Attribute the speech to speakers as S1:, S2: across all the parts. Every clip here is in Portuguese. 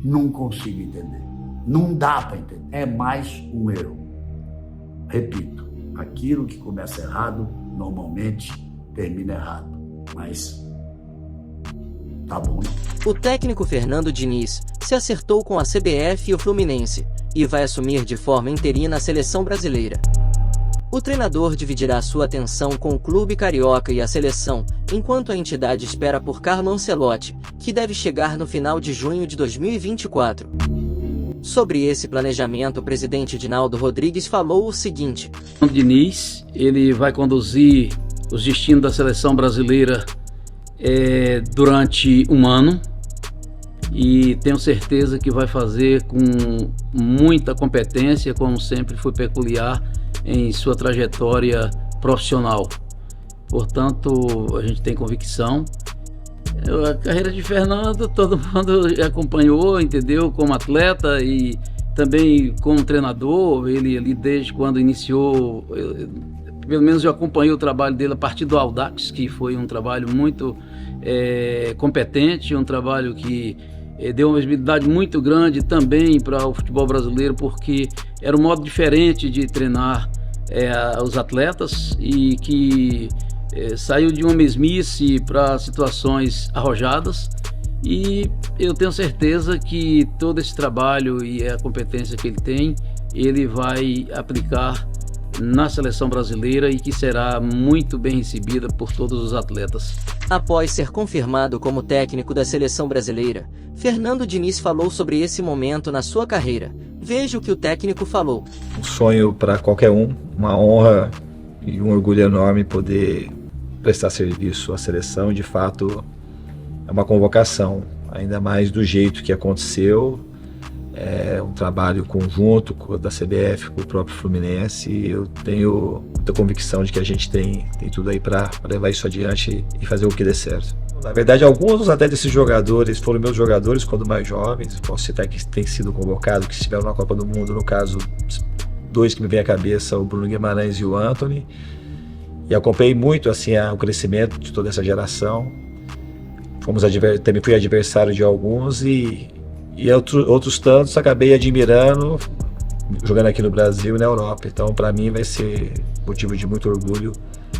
S1: Não consigo entender. Não dá para entender. É mais um erro. Repito, aquilo que começa errado, normalmente termina errado. Mas tá bom.
S2: O técnico Fernando Diniz se acertou com a CBF e o Fluminense e vai assumir de forma interina a seleção brasileira. O treinador dividirá sua atenção com o clube carioca e a seleção, enquanto a entidade espera por Carlo Ancelotti, que deve chegar no final de junho de 2024. Sobre esse planejamento, o presidente Dinaldo Rodrigues falou o seguinte:
S3: O Diniz, ele vai conduzir os destinos da seleção brasileira durante um ano, e tenho certeza que vai fazer com muita competência, como sempre foi peculiar em sua trajetória profissional. Portanto, a gente tem convicção. A carreira de Fernando, todo mundo acompanhou, entendeu? Como atleta e também como treinador. Ele desde quando iniciou, pelo menos eu acompanhei o trabalho dele a partir do Audax, que foi um trabalho muito competente, um trabalho que deu uma visibilidade muito grande também para o futebol brasileiro, porque era um modo diferente de treinar os atletas e que saiu de uma mesmice para situações arrojadas, e eu tenho certeza que todo esse trabalho e a competência que ele tem, ele vai aplicar na seleção brasileira e que será muito bem recebida por todos os atletas.
S2: Após ser confirmado como técnico da seleção brasileira, Fernando Diniz falou sobre esse momento na sua carreira. Veja o que o técnico falou.
S4: Um sonho para qualquer um, uma honra e um orgulho enorme poder prestar serviço à seleção. De fato, é uma convocação, ainda mais do jeito que aconteceu. É um trabalho conjunto da CBF com o próprio Fluminense, e eu tenho muita convicção de que a gente tem tudo aí para levar isso adiante e fazer o que dê certo. Na verdade, alguns até desses jogadores foram meus jogadores quando mais jovens. Posso citar que têm sido convocados, que estiveram na Copa do Mundo, no caso, dois que me vêm à cabeça, o Bruno Guimarães e o Antony, e acompanhei muito assim, o crescimento de toda essa geração. Também fui adversário de alguns e outros tantos acabei admirando, jogando aqui no Brasil e na Europa. Então, para mim, vai ser motivo de muito orgulho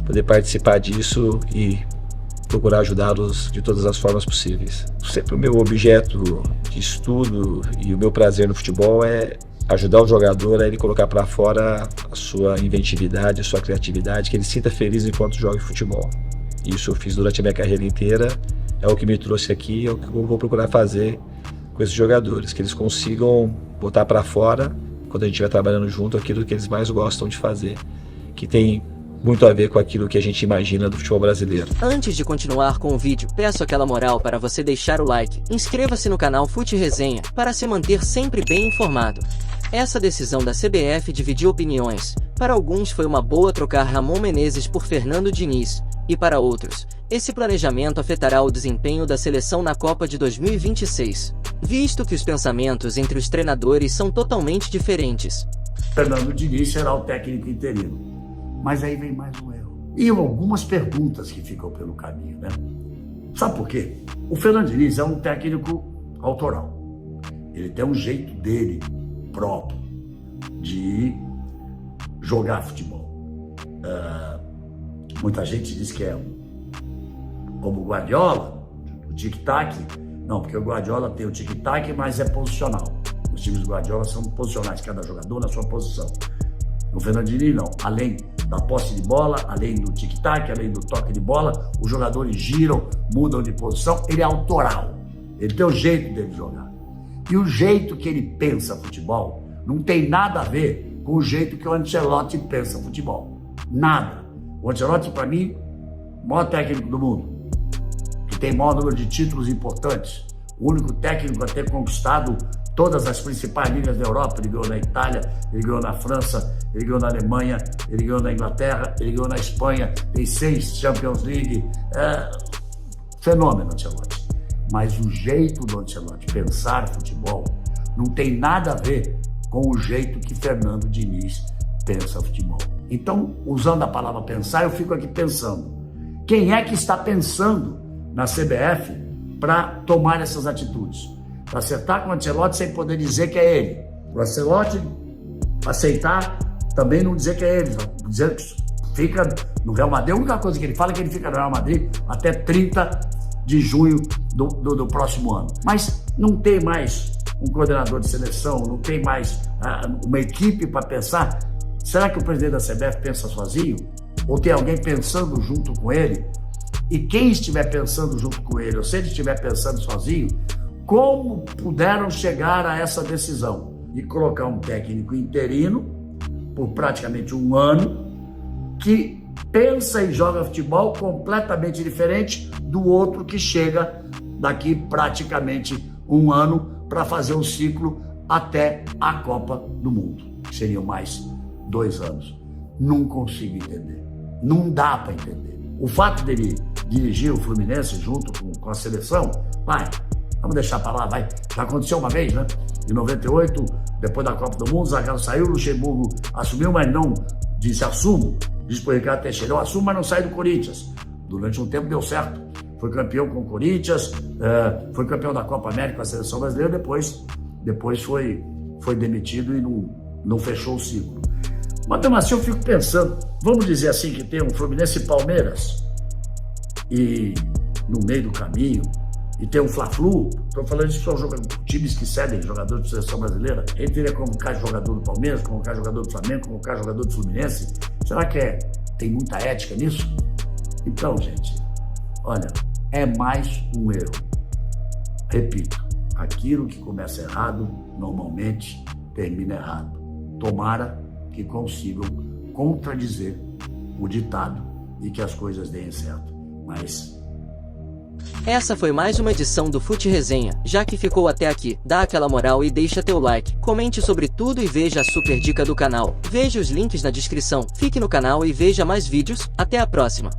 S4: poder participar disso e procurar ajudá-los de todas as formas possíveis. Sempre o meu objeto de estudo e o meu prazer no futebol é ajudar o jogador a ele colocar para fora a sua inventividade, a sua criatividade, que ele sinta feliz enquanto joga futebol. Isso eu fiz durante a minha carreira inteira, é o que me trouxe aqui, é o que eu vou procurar fazer com esses jogadores, que eles consigam botar para fora, quando a gente estiver trabalhando junto, aquilo que eles mais gostam de fazer, que tem muito a ver com aquilo que a gente imagina do futebol brasileiro.
S2: Antes de continuar com o vídeo, peço aquela moral para você deixar o like, inscreva-se no canal Fute Resenha, para se manter sempre bem informado. Essa decisão da CBF dividiu opiniões. Para alguns foi uma boa trocar Ramon Menezes por Fernando Diniz, e para outros, esse planejamento afetará o desempenho da seleção na Copa de 2026, visto que os pensamentos entre os treinadores são totalmente diferentes.
S1: Fernando Diniz será o técnico interino. Mas aí vem mais um erro. E algumas perguntas que ficam pelo caminho, né? Sabe por quê? O Fernando Diniz é um técnico autoral. Ele tem um jeito dele próprio de jogar futebol. Muita gente diz que é como o Guardiola, o tic-tac. Não, porque o Guardiola tem o tic-tac, mas é posicional. Os times do Guardiola são posicionais, cada jogador na sua posição. O Fernando Diniz não. Além da posse de bola, além do tic-tac, além do toque de bola, os jogadores giram, mudam de posição. Ele é autoral. Ele tem o jeito dele jogar. E o jeito que ele pensa futebol não tem nada a ver com o jeito que o Ancelotti pensa futebol. Nada. O Ancelotti, para mim, o maior técnico do mundo, que tem maior número de títulos importantes, o único técnico a ter conquistado todas as principais ligas da Europa. Ele ganhou na Itália, ele ganhou na França, ele ganhou na Alemanha, ele ganhou na Inglaterra, ele ganhou na Espanha, tem 6 Champions League. Fenômeno, Ancelotti. Mas o jeito do Ancelotti pensar futebol não tem nada a ver com o jeito que Fernando Diniz pensa futebol. Então, usando a palavra pensar, eu fico aqui pensando. Quem é que está pensando na CBF para tomar essas atitudes? para acertar com o Ancelotti sem poder dizer que é ele. O Ancelotti aceitar também não dizer que é ele, dizer que fica no Real Madrid. A única coisa que ele fala é que ele fica no Real Madrid até 30 de junho do próximo ano. Mas não tem mais um coordenador de seleção, não tem mais uma equipe para pensar. Será que o presidente da CBF pensa sozinho? Ou tem alguém pensando junto com ele? E quem estiver pensando junto com ele, ou se ele estiver pensando sozinho, como puderam chegar a essa decisão de colocar um técnico interino por praticamente um ano que pensa e joga futebol completamente diferente do outro que chega daqui praticamente um ano para fazer um ciclo até a Copa do Mundo, que seriam mais 2 anos. Não consigo entender. Não dá para entender. O fato dele dirigir o Fluminense junto com a seleção, vamos deixar para lá, vai. Já aconteceu uma vez, né? Em 98, depois da Copa do Mundo, Zagallo saiu, Luxemburgo assumiu, mas não disse assumo. Disse para o Ricardo Teixeira, eu assumo, mas não sai do Corinthians. Durante um tempo deu certo. Foi campeão com o Corinthians, foi campeão da Copa América com a seleção brasileira, depois foi demitido e não fechou o ciclo. Mas mesmo assim eu fico pensando, vamos dizer assim que tem um Fluminense e Palmeiras e no meio do caminho, e tem um Fla-Flu, estou falando isso são times que cedem jogadores de seleção brasileira, ele teria convocar jogador do Palmeiras, convocar jogador do Flamengo, convocar jogador do Fluminense. Será que tem muita ética nisso? Então, gente, olha, é mais um erro. Repito, aquilo que começa errado, normalmente termina errado. Tomara que consigam contradizer o ditado e que as coisas deem certo. Mas
S2: essa foi mais uma edição do Fute Resenha. Já que ficou até aqui, dá aquela moral e deixa teu like, comente sobre tudo e veja a super dica do canal. Veja os links na descrição, fique no canal e veja mais vídeos. Até a próxima!